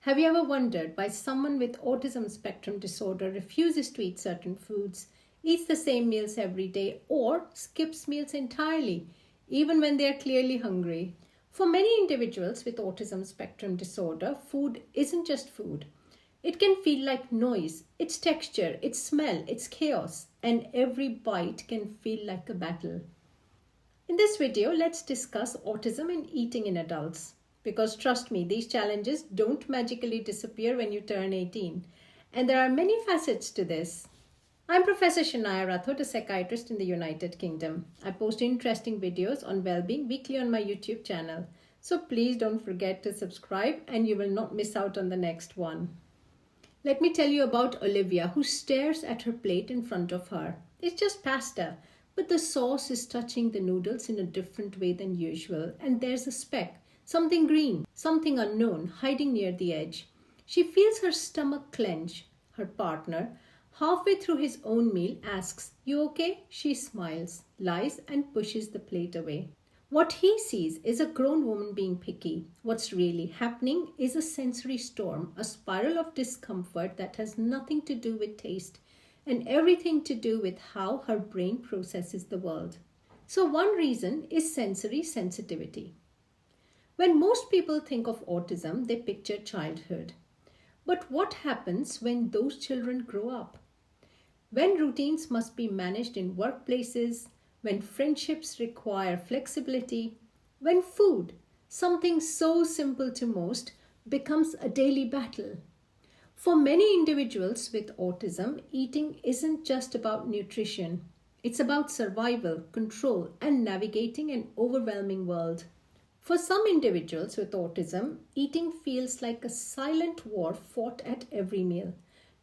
Have you ever wondered why someone with autism spectrum disorder refuses to eat certain foods, eats the same meals every day, or skips meals entirely, even when they are clearly hungry? For many individuals with autism spectrum disorder, food isn't just food. It can feel like noise, its texture, its smell, its chaos, and every bite can feel like a battle. In this video, let's discuss autism and eating in adults. Because trust me, these challenges don't magically disappear when you turn 18. And there are many facets to this. I'm Professor Shania Rathod, a psychiatrist in the United Kingdom. I post interesting videos on well-being weekly on my YouTube channel. So please don't forget to subscribe and you will not miss out on the next one. Let me tell you about Olivia, who stares at her plate in front of her. It's just pasta, but the sauce is touching the noodles in a different way than usual, and there's a speck, something green, something unknown, hiding near the edge. She feels her stomach clench. Her partner, halfway through his own meal, asks, "You okay?" She smiles, lies, and pushes the plate away. What he sees is a grown woman being picky. What's really happening is a sensory storm, a spiral of discomfort that has nothing to do with taste and everything to do with how her brain processes the world. So one reason is sensory sensitivity. When most people think of autism, they picture childhood. But what happens when those children grow up? When routines must be managed in workplaces, when friendships require flexibility, when food, something so simple to most, becomes a daily battle. For many individuals with autism, eating isn't just about nutrition. It's about survival, control, and navigating an overwhelming world. For some individuals with autism, eating feels like a silent war fought at every meal,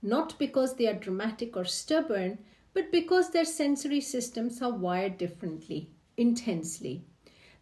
not because they are dramatic or stubborn, but because their sensory systems are wired differently, intensely.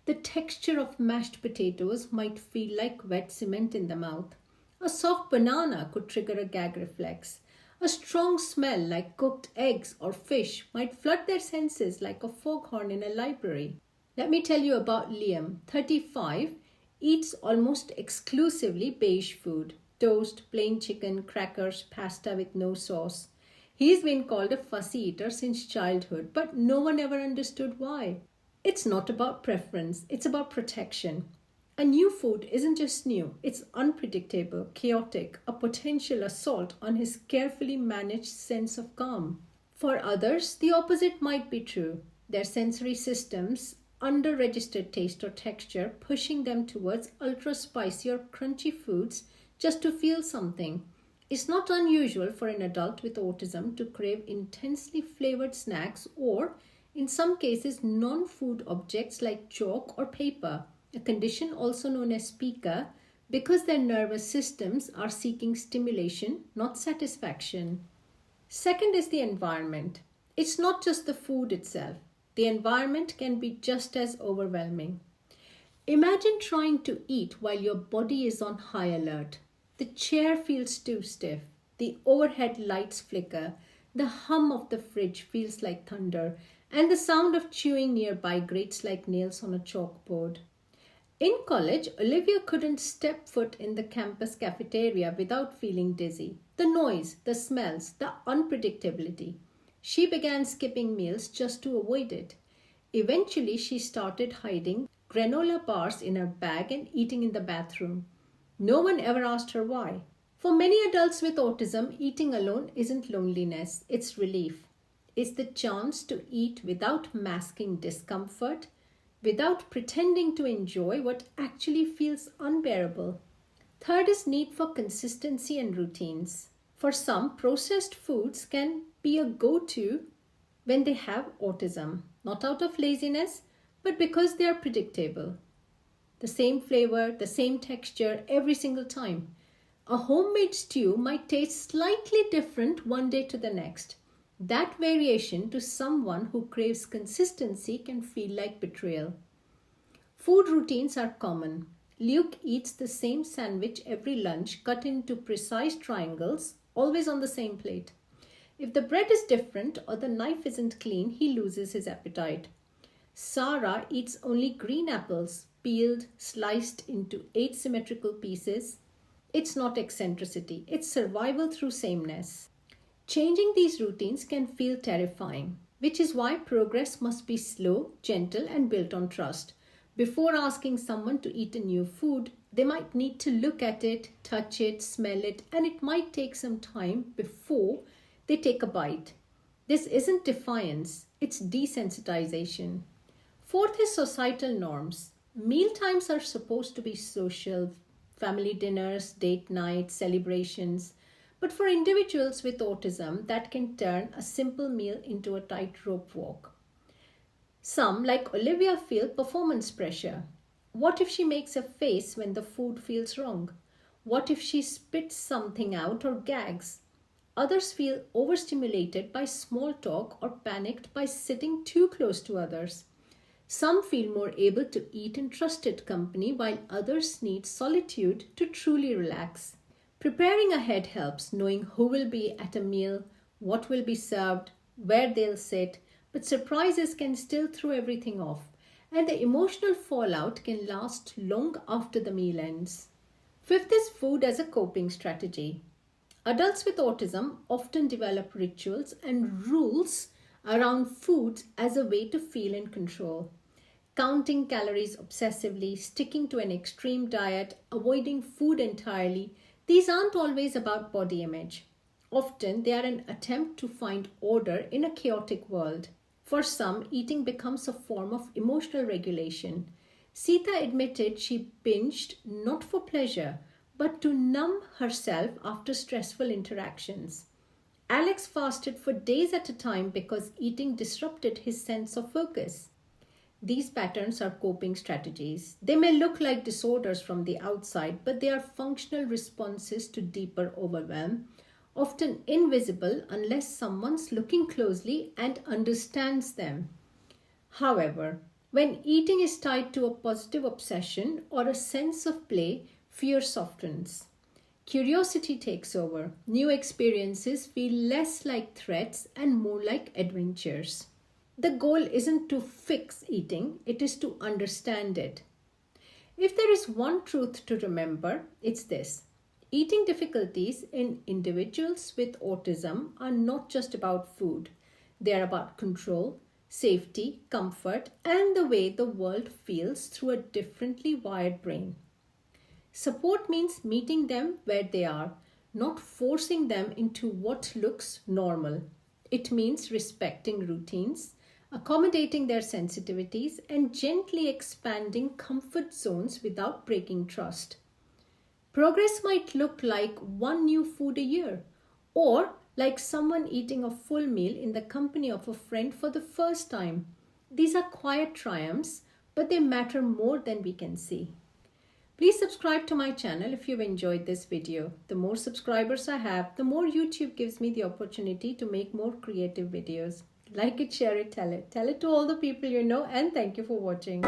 The texture of mashed potatoes might feel like wet cement in the mouth. A soft banana could trigger a gag reflex. A strong smell like cooked eggs or fish might flood their senses like a foghorn in a library. Let me tell you about Liam, 35, eats almost exclusively beige food. Toast, plain chicken, crackers, pasta with no sauce. He's been called a fussy eater since childhood, but no one ever understood why. It's not about preference, it's about protection. A new food isn't just new, it's unpredictable, chaotic, a potential assault on his carefully managed sense of calm. For others, the opposite might be true. Their sensory systems under-registered taste or texture, pushing them towards ultra-spicy or crunchy foods just to feel something. It's not unusual for an adult with autism to crave intensely flavored snacks or, in some cases, non-food objects like chalk or paper, a condition also known as pica, because their nervous systems are seeking stimulation, not satisfaction. Second is the environment. It's not just the food itself. The environment can be just as overwhelming. Imagine trying to eat while your body is on high alert. The chair feels too stiff. The overhead lights flicker. The hum of the fridge feels like thunder. And the sound of chewing nearby grates like nails on a chalkboard. In college, Olivia couldn't step foot in the campus cafeteria without feeling dizzy. The noise, the smells, the unpredictability. She began skipping meals just to avoid it. Eventually, she started hiding granola bars in her bag and eating in the bathroom. No one ever asked her why. For many adults with autism, eating alone isn't loneliness, it's relief. It's the chance to eat without masking discomfort, without pretending to enjoy what actually feels unbearable. Third is need for consistency and routines. For some, processed foods can be a go-to when they have autism, not out of laziness, but because they are predictable. The same flavor, the same texture every single time. A homemade stew might taste slightly different one day to the next. That variation to someone who craves consistency can feel like betrayal. Food routines are common. Luke eats the same sandwich every lunch, cut into precise triangles, always on the same plate. If the bread is different or the knife isn't clean, he loses his appetite. Sarah eats only green apples, peeled, sliced into 8 symmetrical pieces. It's not eccentricity, it's survival through sameness. Changing these routines can feel terrifying, which is why progress must be slow, gentle, and built on trust. Before asking someone to eat a new food, they might need to look at it, touch it, smell it, and it might take some time before they take a bite. This isn't defiance, it's desensitization. Fourth is societal norms. Meal times are supposed to be social, family dinners, date nights, celebrations. But for individuals with autism, that can turn a simple meal into a tightrope walk. Some, like Olivia, feel performance pressure. What if she makes a face when the food feels wrong? What if she spits something out or gags? Others feel overstimulated by small talk or panicked by sitting too close to others. Some feel more able to eat in trusted company while others need solitude to truly relax. Preparing ahead helps, knowing who will be at a meal, what will be served, where they'll sit, but surprises can still throw everything off, and the emotional fallout can last long after the meal ends. Fifth is food as a coping strategy. Adults with autism often develop rituals and rules around food as a way to feel in control. Counting calories obsessively, sticking to an extreme diet, avoiding food entirely, these aren't always about body image. Often they are an attempt to find order in a chaotic world. For some, eating becomes a form of emotional regulation. Sita admitted she binged not for pleasure, but to numb herself after stressful interactions. Alex fasted for days at a time because eating disrupted his sense of focus. These patterns are coping strategies. They may look like disorders from the outside, but they are functional responses to deeper overwhelm, often invisible unless someone's looking closely and understands them. However, when eating is tied to a positive obsession or a sense of play, fear softens. Curiosity takes over. New experiences feel less like threats and more like adventures. The goal isn't to fix eating, it is to understand it. If there is one truth to remember, it's this. Eating difficulties in individuals with autism are not just about food. They are about control, safety, comfort, and the way the world feels through a differently wired brain. Support means meeting them where they are, not forcing them into what looks normal. It means respecting routines, accommodating their sensitivities, and gently expanding comfort zones without breaking trust. Progress might look like one new food a year, or like someone eating a full meal in the company of a friend for the first time. These are quiet triumphs, but they matter more than we can see. Please subscribe to my channel if you've enjoyed this video. The more subscribers I have, the more YouTube gives me the opportunity to make more creative videos. Like it, share it, tell it. Tell it to all the people you know, and thank you for watching.